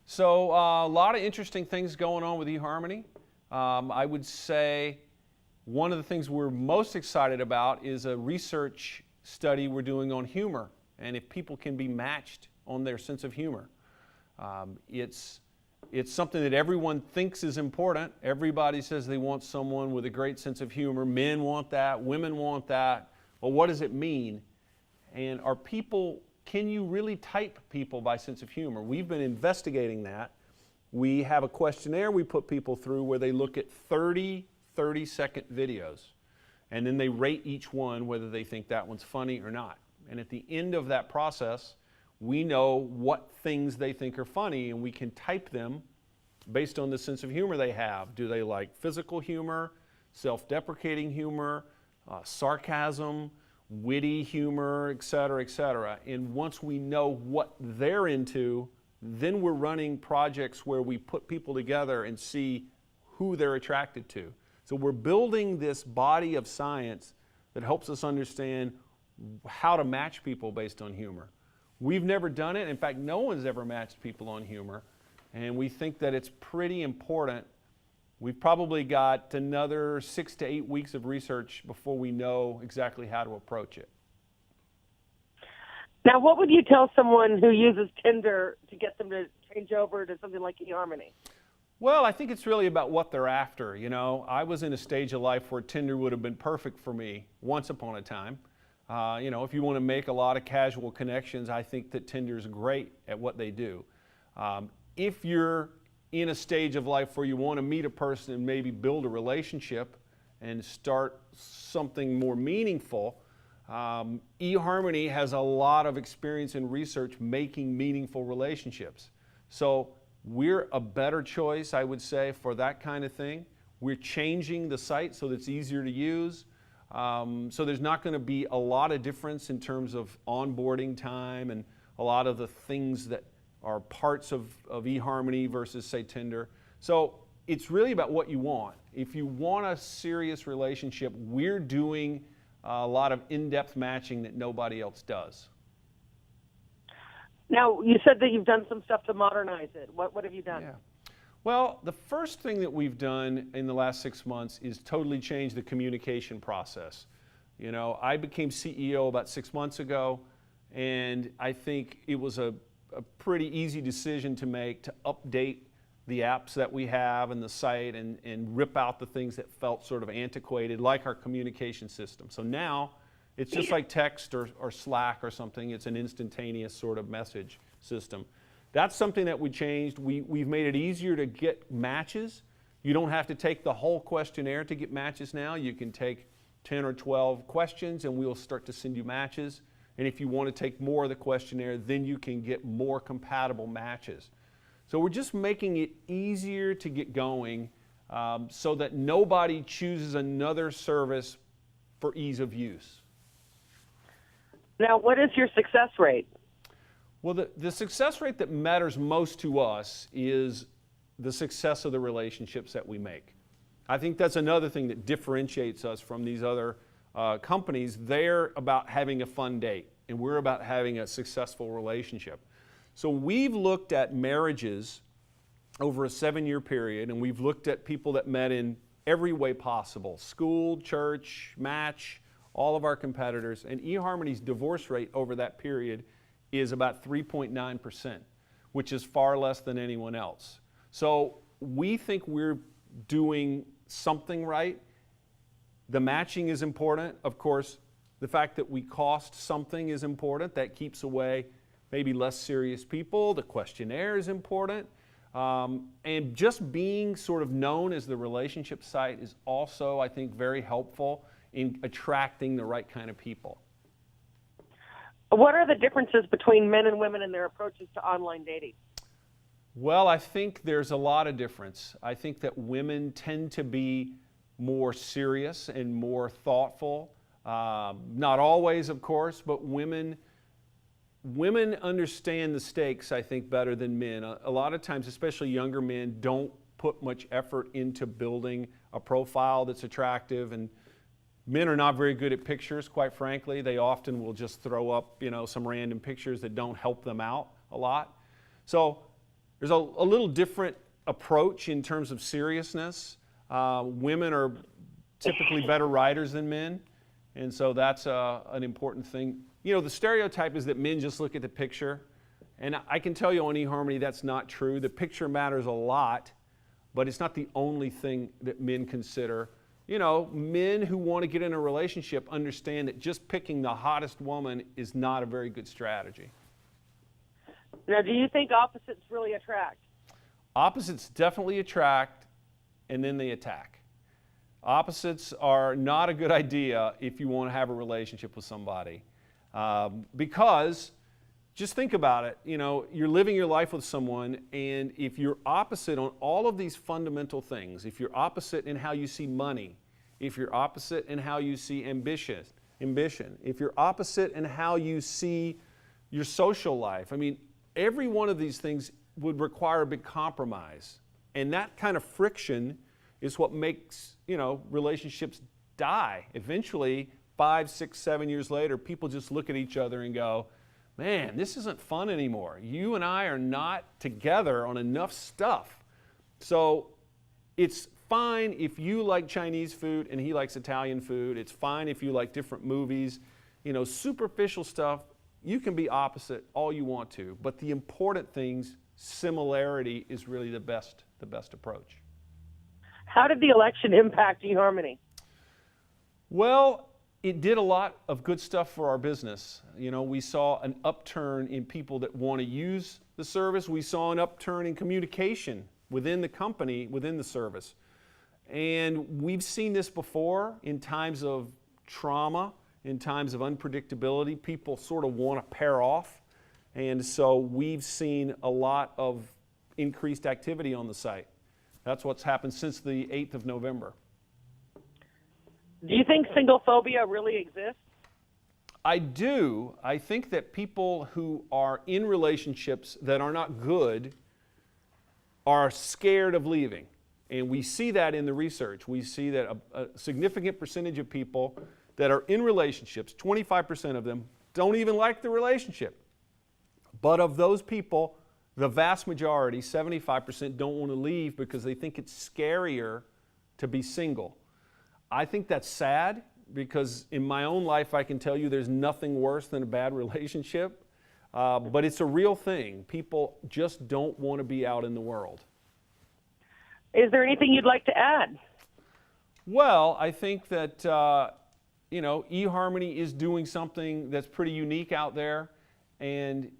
So a lot of interesting things going on with eHarmony. I would say one of the things we're most excited about is a research study we're doing on humor and if people can be matched on their sense of humor. It's something that everyone thinks is important. Everybody says they want someone with a great sense of humor. Men want that, women want that. Well, what does it mean? And can you really type people by sense of humor? We've been investigating that. We have a questionnaire we put people through where they look at 30-second videos. And then they rate each one whether they think that one's funny or not. And at the end of that process, we know what things they think are funny, and we can type them based on the sense of humor they have. Do they like physical humor, self-deprecating humor, sarcasm, witty humor, et cetera, et cetera. And once we know what they're into, then we're running projects where we put people together and see who they're attracted to. So we're building this body of science that helps us understand how to match people based on humor. We've never done it. In fact, no one's ever matched people on humor. And we think that it's pretty important. We've probably got another 6 to 8 weeks of research before we know exactly how to approach it. Now, what would you tell someone who uses Tinder to get them to change over to something like eHarmony? Well, I think it's really about what they're after. You know, I was in a stage of life where Tinder would have been perfect for me once upon a time. You know, if you want to make a lot of casual connections, I think that Tinder's great at what they do. If you're in a stage of life where you want to meet a person and maybe build a relationship and start something more meaningful, eHarmony has a lot of experience in research making meaningful relationships. So we're a better choice, I would say, for that kind of thing. We're changing the site so that it's easier to use. So there's not going to be a lot of difference in terms of onboarding time and a lot of the things that are parts of eHarmony versus, say, Tinder. So it's really about what you want. If you want a serious relationship, we're doing a lot of in-depth matching that nobody else does. Now, you said that you've done some stuff to modernize it. What have you done? Yeah. Well, the first thing that we've done in the last 6 months is totally change the communication process. You know, I became CEO about 6 months ago, and I think it was a pretty easy decision to make to update the apps that we have and the site and rip out the things that felt sort of antiquated, like our communication system. So now it's just like text or Slack or something. It's an instantaneous sort of message system. That's something that we changed. We've made it easier to get matches. You don't have to take the whole questionnaire to get matches now. You can take 10 or 12 questions and we'll start to send you matches. And if you want to take more of the questionnaire, then you can get more compatible matches. So we're just making it easier to get going so that nobody chooses another service for ease of use. Now, what is your success rate? Well, the success rate that matters most to us is the success of the relationships that we make. I think that's another thing that differentiates us from these other companies. They're about having a fun date, and we're about having a successful relationship. So we've looked at marriages over a 7-year period, and we've looked at people that met in every way possible: school, church, match, all of our competitors. And eHarmony's divorce rate over that period is about 3.9%, which is far less than anyone else. So we think we're doing something right. The matching is important. Of course, the fact that we cost something is important. That keeps away maybe less serious people. The questionnaire is important. And just being sort of known as the relationship site is also, I think, very helpful in attracting the right kind of people. What are the differences between men and women in their approaches to online dating? Well, I think there's a lot of difference. I think that women tend to be more serious and more thoughtful. Not always, of course, but women understand the stakes, I think, better than men. A lot of times, especially younger men, don't put much effort into building a profile that's attractive, and men are not very good at pictures, quite frankly. They often will just throw up, some random pictures that don't help them out a lot. So there's a little different approach in terms of seriousness. Women are typically better writers than men, and so that's an important thing. You know, the stereotype is that men just look at the picture, and I can tell you on eHarmony that's not true. The picture matters a lot, but it's not the only thing that men consider. You know, men who want to get in a relationship understand that just picking the hottest woman is not a very good strategy. Now, do you think opposites really attract? Opposites definitely attract, and then they attack. Opposites are not a good idea if you want to have a relationship with somebody. Because, just think about it, you know, you're living your life with someone, and if you're opposite on all of these fundamental things, if you're opposite in how you see money, if you're opposite in how you see ambition, if you're opposite in how you see your social life, I mean, every one of these things would require a big compromise. And that kind of friction is what makes, you know, relationships die. Eventually, 5, 6, 7 years later, people just look at each other and go, man, this isn't fun anymore. You and I are not together on enough stuff. So it's fine if you like Chinese food and he likes Italian food. It's fine if you like different movies. You know, superficial stuff, you can be opposite all you want to. But the important things, similarity is really the best approach. How did the election impact eHarmony? Well, it did a lot of good stuff for our business. You know, we saw an upturn in people that want to use the service. We saw an upturn in communication within the company, within the service. And we've seen this before in times of trauma, in times of unpredictability. People sort of want to pair off. And so we've seen a lot of increased activity on the site. That's what's happened since the 8th of November. Do you think single phobia really exists? I do. I think that people who are in relationships that are not good are scared of leaving. And we see that in the research. We see that a significant percentage of people that are in relationships, 25% of them, don't even like the relationship. But of those people, the vast majority, 75%, don't want to leave because they think it's scarier to be single. I think that's sad because in my own life I can tell you there's nothing worse than a bad relationship, but it's a real thing. People just don't want to be out in the world. Is there anything you'd like to add? Well, I think that you know, eHarmony is doing something that's pretty unique out there, and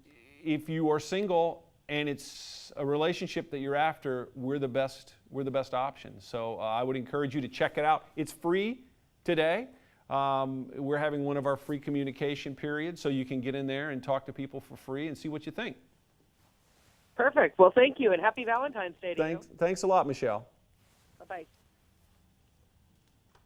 if you are single and it's a relationship that you're after, we're the best option. So I would encourage you to check it out. It's free today. We're having one of our free communication periods, so you can get in there and talk to people for free and see what you think. Perfect. Well, thank you, and happy Valentine's Day to you. Thanks a lot, Michelle. Bye-bye.